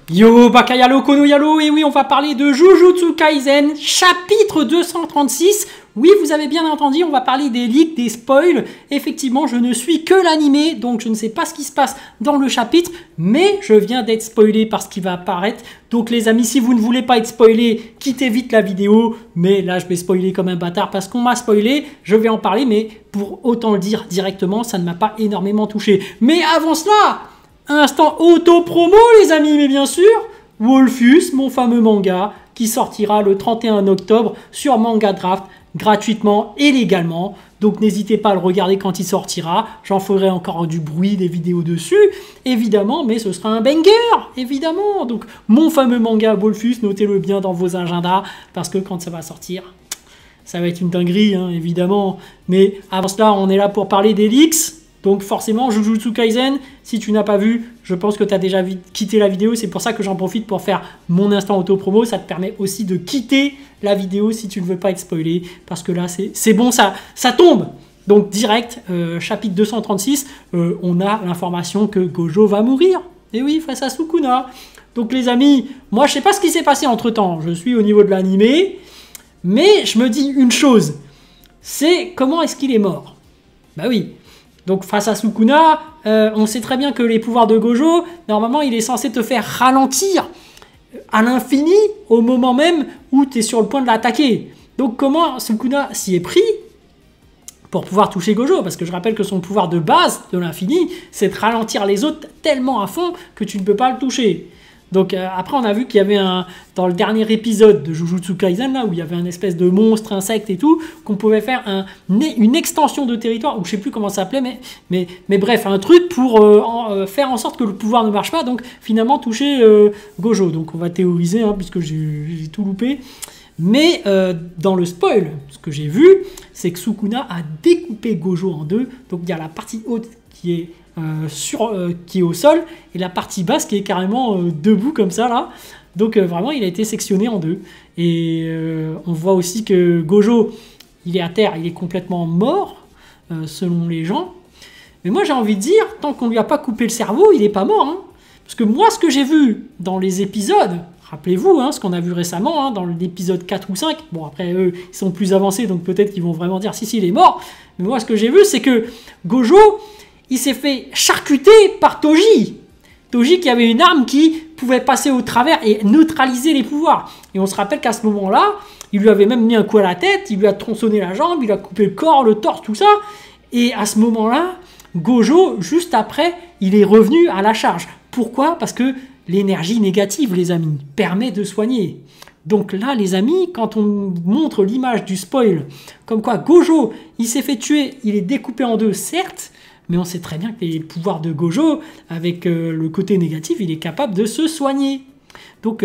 Yo, Bakayalo, Kono Yalo, et oui, on va parler de Jujutsu Kaisen, chapitre 236. Oui, vous avez bien entendu, on va parler des leaks, des spoils. Effectivement, je ne suis que l'animé, donc je ne sais pas ce qui se passe dans le chapitre, mais je viens d'être spoilé par ce qui va apparaître. Donc les amis, si vous ne voulez pas être spoilé, quittez vite la vidéo. Mais là, je vais spoiler comme un bâtard parce qu'on m'a spoilé. Je vais en parler, mais pour autant le dire directement, ça ne m'a pas énormément touché. Mais avant cela, instant auto-promo les amis, mais bien sûr, Wolfus, mon fameux manga, qui sortira le 31 octobre sur Manga Draft, gratuitement et légalement. Donc n'hésitez pas à le regarder quand il sortira. J'en ferai encore du bruit, des vidéos dessus, évidemment, mais ce sera un banger, évidemment. Donc mon fameux manga Wolfus, notez-le bien dans vos agendas, parce que quand ça va sortir, ça va être une dinguerie, hein, évidemment. Mais avant cela, on est là pour parler des leaks. Donc forcément, Jujutsu Kaisen, si tu n'as pas vu, je pense que tu as déjà quitté la vidéo. C'est pour ça que j'en profite pour faire mon instant auto-promo. Ça te permet aussi de quitter la vidéo si tu ne veux pas être spoilé. Parce que là, c'est bon, ça tombe. Donc direct, chapitre 236, on a l'information que Gojo va mourir. Et oui, face à Sukuna. Donc les amis, moi je sais pas ce qui s'est passé entre temps. Je suis au niveau de l'animé. Mais je me dis une chose. C'est comment est-ce qu'il est mort? Bah oui. Donc face à Sukuna, on sait très bien que les pouvoirs de Gojo, normalement, il est censé te faire ralentir à l'infini au moment même où tu es sur le point de l'attaquer. Donc comment Sukuna s'y est pris pour pouvoir toucher Gojo? Parce que je rappelle que son pouvoir de base de l'infini, c'est de ralentir les autres tellement à fond que tu ne peux pas le toucher. Donc après on a vu qu'il y avait dans le dernier épisode de Jujutsu Kaisen là où il y avait un espèce de monstre, insecte et tout, qu'on pouvait faire une extension de territoire, ou je sais plus comment ça s'appelait, mais bref, un truc pour faire en sorte que le pouvoir ne marche pas, donc finalement toucher Gojo. Donc on va théoriser, hein, puisque j'ai tout loupé. Mais dans le spoil, ce que j'ai vu, c'est que Sukuna a découpé Gojo en deux. Donc il y a la partie haute qui est qui est au sol, et la partie basse qui est carrément debout comme ça là. Donc vraiment il a été sectionné en deux. Et on voit aussi que Gojo, il est à terre, il est complètement mort selon les gens. Mais moi j'ai envie de dire, tant qu'on lui a pas coupé le cerveau, il est pas mort, hein. Parce que moi ce que j'ai vu dans les épisodes, rappelez-vous, hein, ce qu'on a vu récemment, hein, dans l'épisode 4 ou 5, bon après eux ils sont plus avancés, donc peut-être qu'ils vont vraiment dire si il est mort. Mais moi ce que j'ai vu, c'est que Gojo, il s'est fait charcuter par Toji. Toji qui avait une arme qui pouvait passer au travers et neutraliser les pouvoirs. Et on se rappelle qu'à ce moment-là, il lui avait même mis un coup à la tête, il lui a tronçonné la jambe, il lui a coupé le corps, le torse, tout ça. Et à ce moment-là, Gojo, juste après, il est revenu à la charge. Pourquoi? Parce que l'énergie négative, les amis, permet de soigner. Donc là, les amis, quand on montre l'image du spoil, comme quoi Gojo, il s'est fait tuer, il est découpé en deux, certes, mais on sait très bien que les pouvoirs de Gojo, avec le côté négatif, il est capable de se soigner. Donc,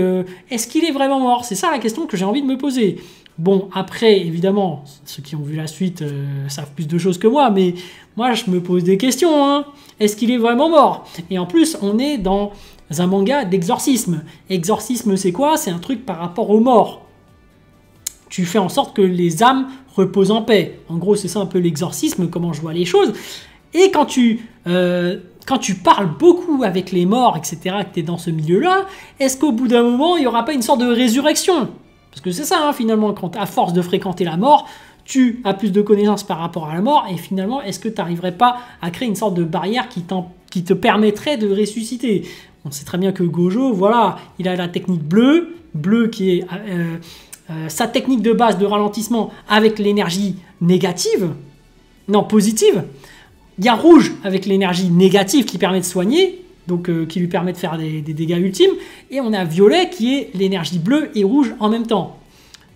est-ce qu'il est vraiment mort? C'est ça la question que j'ai envie de me poser. Bon, après, évidemment, ceux qui ont vu la suite savent plus de choses que moi, mais moi, je me pose des questions, hein. Est-ce qu'il est vraiment mort? Et en plus, on est dans un manga d'exorcisme. Exorcisme, c'est quoi? C'est un truc par rapport aux morts. Tu fais en sorte que les âmes reposent en paix. En gros, c'est ça un peu l'exorcisme, comment je vois les choses. Et quand tu parles beaucoup avec les morts, etc., que tu es dans ce milieu-là, est-ce qu'au bout d'un moment, il n'y aura pas une sorte de résurrection? Parce que c'est ça, hein, finalement, quand à force de fréquenter la mort, tu as plus de connaissances par rapport à la mort, et finalement, est-ce que tu n'arriverais pas à créer une sorte de barrière qui te permettrait de ressusciter? On sait très bien que Gojo, voilà, il a la technique bleue qui est sa technique de base de ralentissement avec l'énergie négative, non, positive. Il y a rouge avec l'énergie négative qui permet de soigner, donc qui lui permet de faire des dégâts ultimes. Et on a violet qui est l'énergie bleue et rouge en même temps.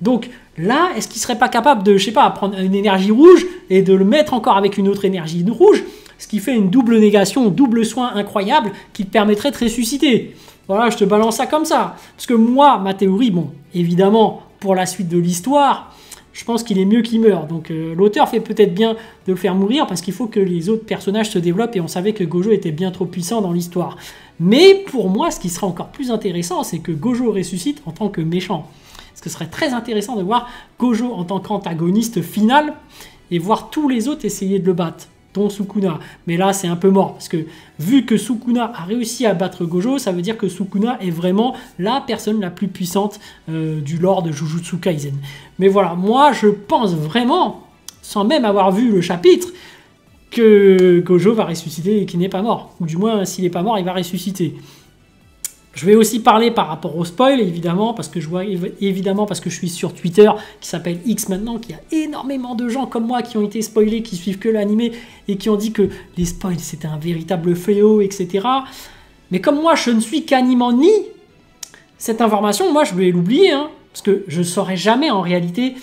Donc là, est-ce qu'il ne serait pas capable de, je sais pas, prendre une énergie rouge et de le mettre encore avec une autre énergie rouge, ce qui fait une double négation, double soin incroyable qui te permettrait de ressusciter? Voilà, je te balance ça comme ça. Parce que moi, ma théorie, bon, évidemment, pour la suite de l'histoire, je pense qu'il est mieux qu'il meure. Donc l'auteur fait peut-être bien de le faire mourir parce qu'il faut que les autres personnages se développent et on savait que Gojo était bien trop puissant dans l'histoire. Mais pour moi, ce qui serait encore plus intéressant, c'est que Gojo ressuscite en tant que méchant. Parce que ce serait très intéressant de voir Gojo en tant qu'antagoniste final et voir tous les autres essayer de le battre. dont Sukuna. Mais là, c'est un peu mort, parce que vu que Sukuna a réussi à battre Gojo, ça veut dire que Sukuna est vraiment la personne la plus puissante du lore de Jujutsu Kaisen. Mais voilà, moi, je pense vraiment, sans même avoir vu le chapitre, que Gojo va ressusciter et qu'il n'est pas mort. Ou du moins, s'il n'est pas mort, il va ressusciter. Je vais aussi parler par rapport au spoil, évidemment, parce que je suis sur Twitter, qui s'appelle X maintenant, qu'il y a énormément de gens comme moi qui ont été spoilés, qui suivent que l'animé, et qui ont dit que les spoils, c'était un véritable fléau, etc. Mais comme moi, je ne suis qu'animant ni cette information, moi, je vais l'oublier, hein, parce que je ne saurais jamais, en réalité,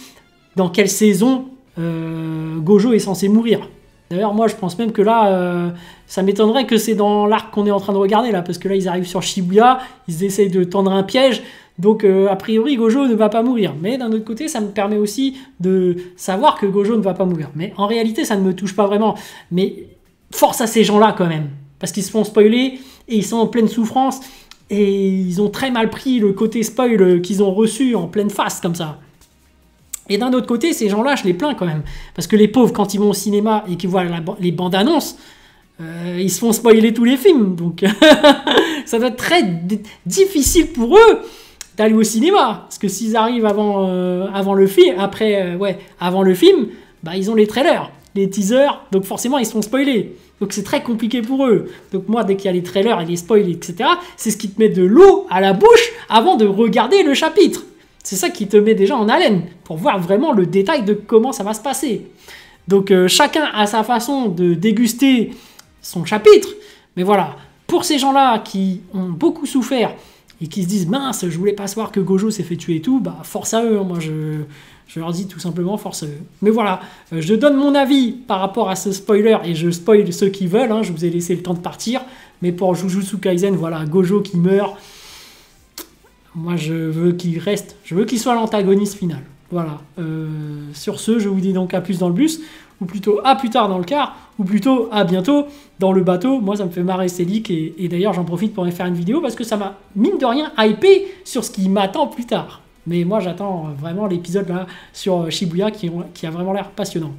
dans quelle saison Gojo est censé mourir. D'ailleurs, moi, je pense même que là, ça m'étonnerait que c'est dans l'arc qu'on est en train de regarder, là, parce que là, ils arrivent sur Shibuya, ils essayent de tendre un piège, donc, a priori, Gojo ne va pas mourir. Mais d'un autre côté, ça me permet aussi de savoir que Gojo ne va pas mourir. Mais en réalité, ça ne me touche pas vraiment. Mais force à ces gens-là, quand même, parce qu'ils se font spoiler, et ils sont en pleine souffrance, et ils ont très mal pris le côté spoil qu'ils ont reçu en pleine face, comme ça. Et d'un autre côté, ces gens-là, je les plains quand même. Parce que les pauvres, quand ils vont au cinéma et qu'ils voient les bandes annonces, ils se font spoiler tous les films. Donc, ça doit être très difficile pour eux d'aller au cinéma. Parce que s'ils arrivent avant le film, avant le film, bah, ils ont les trailers, les teasers. Donc, forcément, ils se font spoiler. Donc, c'est très compliqué pour eux. Donc, moi, dès qu'il y a les trailers et les spoils, etc., c'est ce qui te met de l'eau à la bouche avant de regarder le chapitre. C'est ça qui te met déjà en haleine, pour voir vraiment le détail de comment ça va se passer. Donc chacun a sa façon de déguster son chapitre, mais voilà, pour ces gens-là qui ont beaucoup souffert et qui se disent « mince, je voulais pas savoir que Gojo s'est fait tuer et tout », bah force à eux, hein. Moi je leur dis tout simplement force à eux. Mais voilà, je donne mon avis par rapport à ce spoiler, et je spoil ceux qui veulent, hein, je vous ai laissé le temps de partir, mais pour Jujutsu Kaisen, voilà, Gojo qui meurt. Moi, je veux qu'il reste, je veux qu'il soit l'antagoniste final. Voilà. Sur ce, je vous dis donc à plus dans le bus, ou plutôt à plus tard dans le car, ou plutôt à bientôt dans le bateau. Moi, ça me fait marrer ces leaks, et d'ailleurs, j'en profite pour en faire une vidéo, parce que ça m'a, mine de rien, hypé sur ce qui m'attend plus tard. Mais moi, j'attends vraiment l'épisode là sur Shibuya qui a vraiment l'air passionnant.